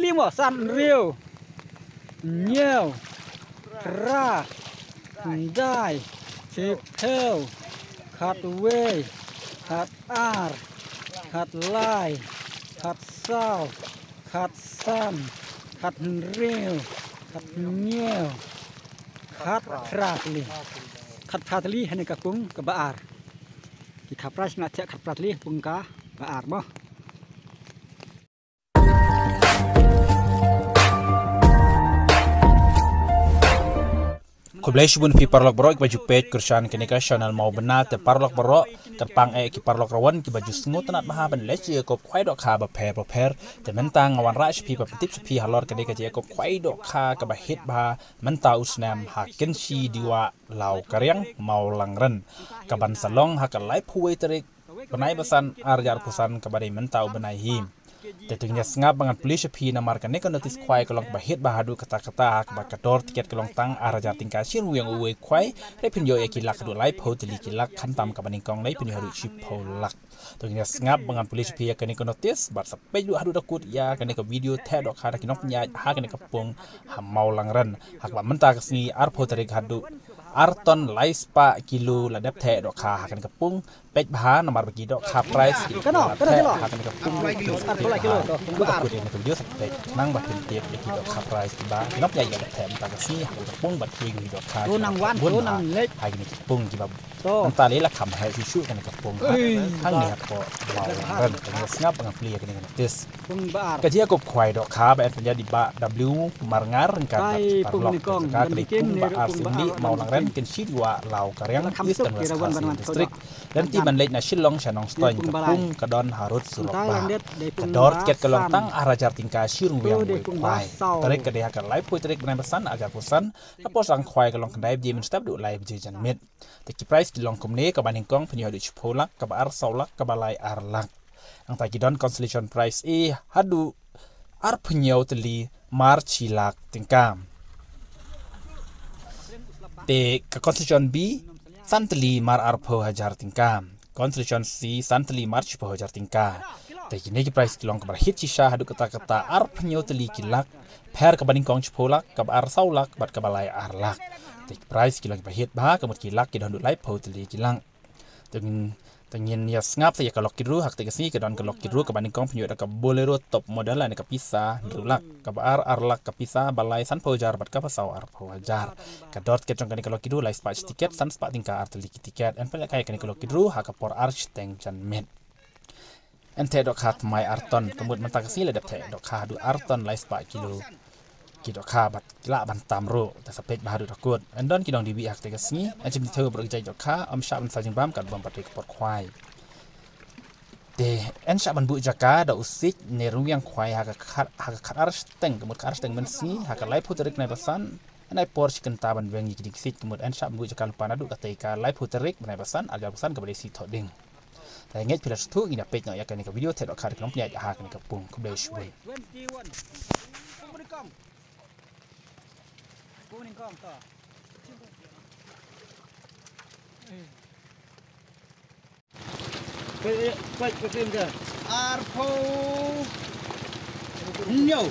limo san riu nhiều ra dai chip heo khát quê khát ar khát lai khát sao khát san khát riu khát nhiều khát pratli khát pratli hay cái cung cái baar thì khát prat ngắt chẹt khát pratli cung cá baar boh. Kublai shubun pi parlok borok ki baju page kursan kenika channel mau benar te parlok borok terpang ki parlok rawan ki baju sengut tanat maha ban lech ye kop khwai dok kha ba pher te mentang ngawan ra pi ba tip pi halor kenika je kop khwai dok kha ka ba hit ba menta usnam ha kenshi diwa lau karyang mau langren ka ban salong ha ka lai phuai terik banai basan arjar pusan ka badai mentau banai him Tetungnya sengap bangan polis pi namar kan neko notis kwai kolong bahit bahadu kata-kata ba kador tiket kolong tang araja tingka siru yang uwe kwai repin yo ekilak du lai po teli kilak kantam ka baningkong lai pin hadu chipolak Tetungnya sengap bangan polis pi kan neko notis bar sampai du hadu dakut ya kan neko video te dok hada kinok nya ha kan neko pung hamau langren hak ba menta kesni arpo terik hadu Arton laispa kilo ladap the dok kha hakan kepung pej bahan nomor bagi dok kha price hakan kepung kilo buat aku dengan video sampai nang batin tiap bagi dok kha price ba nop ya ya the mta kasi hakan kepung bat kui dok kha nang wan nang lek hakan kepung ki ba entah lela kam hai susu kan kepung hang ni ko ran kan ngap ngap pli kan dengan tes kerja kop khwai dok kha ba menjadi ba w marngar kan parlok ka kepung ba arsini mau langren ken sidwa lau karyang Eastern West Khasi District dan tiban late na Shillong Shanong Stoin kepung kadon harut surabaya kador tiket kelong tang arajar tingka sirung yang kwai tarik kedeh akan live pui tarik benai pesan agar pusan kapos ang kwai kelong kendai jimin step du live jejan mit teki price kilong kumne kabaning kong penyu hadu chupolak kabar saulak kabalai arlak ang taki don consolation price hadu ar penyau teli marchilak tingkam te ke Constitution B santli mar arpo hajar tingkam Constitution C santli mar chipo hajar tingka te kini ki price kilong kabar hit chisha hadu kata-kata arp nyoteli kilak per kabaning kong chipolak kabar saulak bat kabalai arlak te price kilong kabar hit bah kamut kilak ki dondu lai poteli kilang tengin ya ngap saya kalau kidru hak tegesi ke don kalau kidru kabaning kong penyu ka bolero top modal ni ka pisa ndulak kabar arlak ka pisa balai san pojar bat ka pasau ar pojar ka dot ke jong kan kalau kidru lai spa tiket san spa tingka arteli tiket en pala kai kan kalau kidru hak por arch teng jan met ente dok hat mai arton kemud mentakasi le dap te dok ha du arton lai spa kilo kidok kha bat la ban tamro ta sapet bahadu takut andon kidong dibi hak tegasi acim theu berjai dok kha am sha ban sajing bam kan bam patik por khwai te en sha ban bu jaka da usik ne ruyang khwai hak khat ar steng kemud ar steng mensi hak lai puterik nai pasan nai por chicken taban wengi kidik sit kemud en sha ban bu jaka lupa nadu katika lai puterik nai pasan agar pasan ke si thoding ta nget pilas tu ina page no ya kan ka video te dok kha kan punya ha kan ka pung ku blai shwe Kuning kong to. Quay phim kìa. Arpo. Nhiều.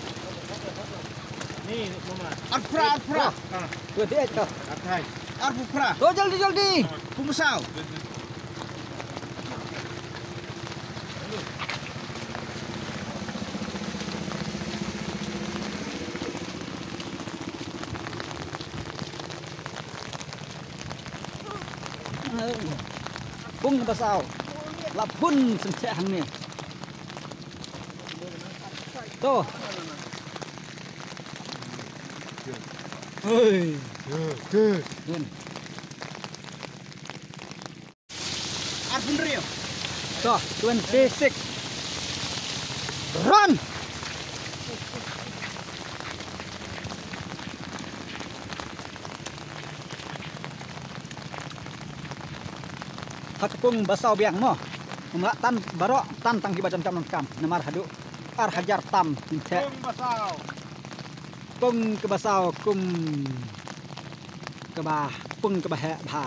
Ni mama. Arpra. Vừa thế to. Arpai. Arpra. Go jaldi. Kum sao? Bung basau lap hun sence hang ni to oi good arpun rio to 26 run Hakapung basau biang mo Umla tan barok tan tang hiba jam-jam kam namar hadu ar hajar tam inte pung ke basau kum ke bah pung ke bah bha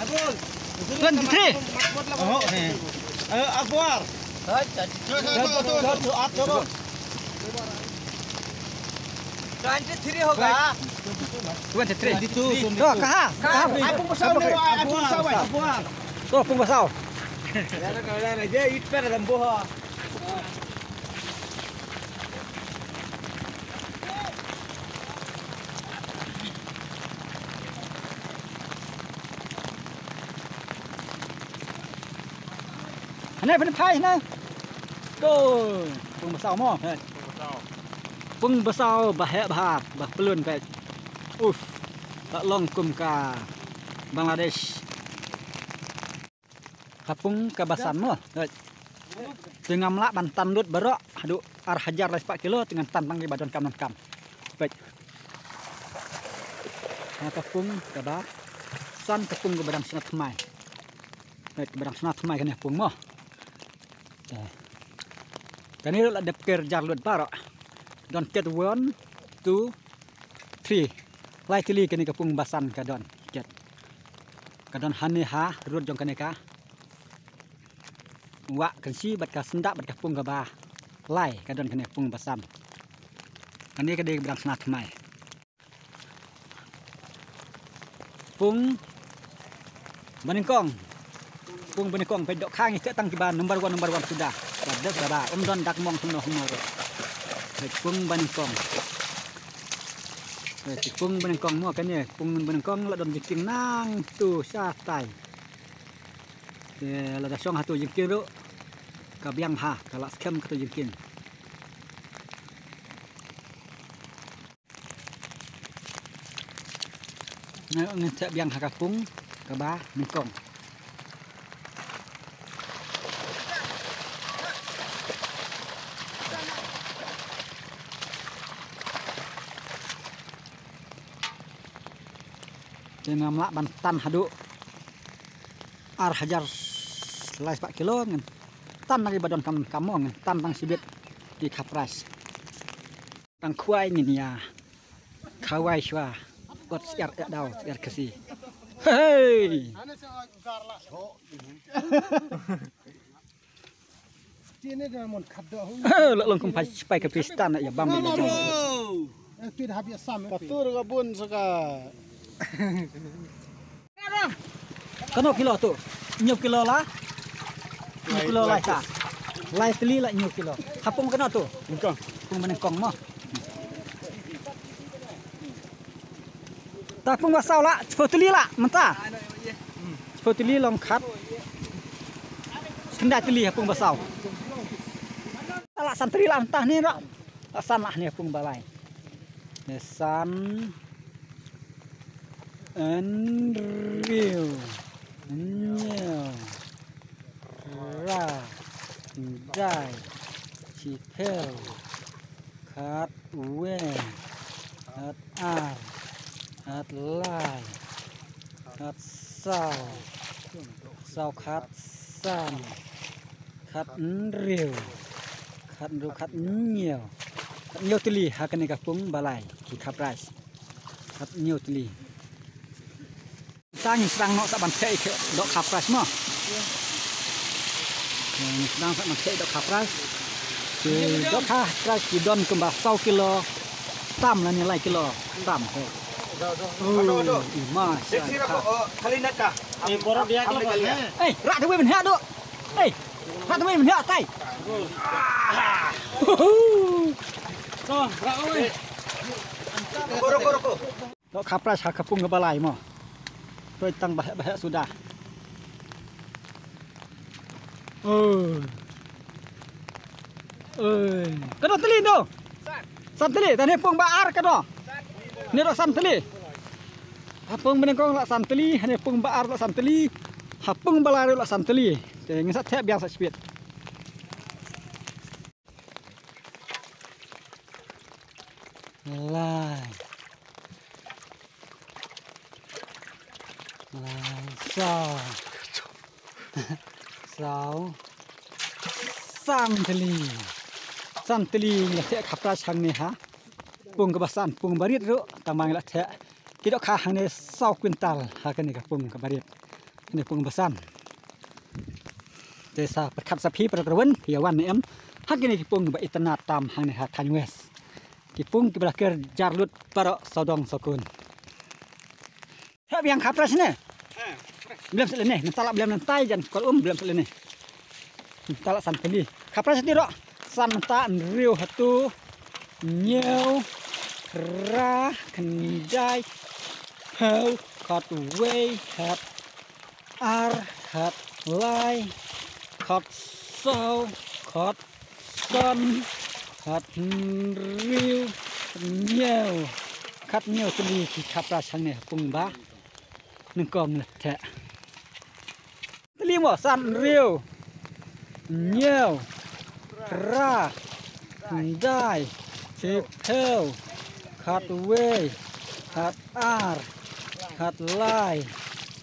Abul 23 Akbar. Turun. 23 होगा 23 तो kah Apung pasal ni, apung pasal. to pung basau Kalau dia it per lembu ha. này bên phải này cô pung basau mo pung basau bah hek bah bah pelun pe tak long kum ka Bangladesh kapung kabasan mo dengan melak bantan lut berok hadu ar hajar lai 4 kilo dengan tantang di badan kam baik kapung kaba san kapung ke badang senat mai baik badang senat mai kan pung mo kan ni lut ada kerja lut barok don get 1 2 3 lai tili kan kapung basan kadon get kadon hani ha rut jong kaneka wa kan si bat ka sendak bat ka pung ka ba lai kadon kan pung basan ani ka de berang senat mai pung baningkong pe dok khang ni tang ki ban number 1 sudah dah ba don dak mong semno ro pung baningkong pung baningkong mo kan ni pung baningkong la don jiking nang tu sa tai la da song hatu jiking ro ka biang ha kala scam ka tu jiking na ngi ta biang ha ka pung ka ba bingkong dengan melak bantan hadu ar hajar lai 4 kilo ngan tan lagi badan kamu ngan tan tang sibit di kapras tang kuai ni ya kawai shwa ot siar dau siar kesi hei Sini dah mon khaddo. lok kum pai ke pistan ya bam ni jong Tu dah habis sam. Patur kabun saka. Kano kilo tu? Nyuk kilo lah. Nyuk kilo lah ta. Lai teli lah nyuk kilo. Hapung kena tu? Bingkong. Pung menengkong mah. Ta pung basau lah, cepat teli lah, mentah. Cepat teli long kat. Hendak teli hapung basau. Lah santri lah mentah ni rak. San lah ni hapung balai. San Enriu Nyel Ra Dai Chipel Kat Wen Kat Ar Kat Lai Kat Sao Sao Kat San Kat Enriu Kat Nyel Kat Nyel Tili Hakan Kapung Balai Ki Kaprais Kat Nyel Tili Tang serang nok sak bantai ke dok kapras mo. Ni serang sak bantai dok kapras. Dok kapras di don kembah 100 kilo. Tam lah nilai kilo. Tam. Aduh. Masyaallah. Kali nak kah? Ni borok dia kalau kali. Rak tu ben hak dok. Rak tu ben hak tai. So, rak oi. Borok. Dok kapras hak kapung ke balai mo. Tôi tăng bahak sudah. Kena teli tu. San teli, tadi pung baar kena. Ni rak san teli. Hapung menengkong lak san teli, ni pung baar lak san teli. Hapung balai lak san teli. Dengan sak tep biasa speed. Lai. Sao Santeli la te khapra chang ni ha pung ka basan pung barit ro tamang la te kidok kha hang ne 100 kwintal ha kan ni ka pung ka barit นี่ปุงบะซันdesa perkat sapi perkawan hiawan em hak ini kipung ba itanat tam hang ne hak west kipung ki belaker jarlut para sodong sokun hab yang kapras ne belum selene mentalak belum nentai jan kol belum selene mentalak san pendi kapras ti ro san ta riu hatu nyeu ra kenjai hau kat wei hat ar hat lai khot sau khot son khot riu nhiều khát nhiều cái gì thì khắp ra sang này cùng bá nâng con là thế li mỏ san riu nhiều ra dai chip theo khát quê khát ar khát lai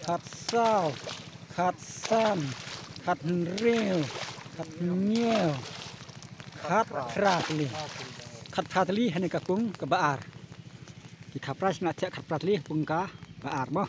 khát sau khát san khát riu khát nhiều khát pratli khát pratli hay là cung cái baar thì khát prat ngã chẹt khát pratli cung cá baar bo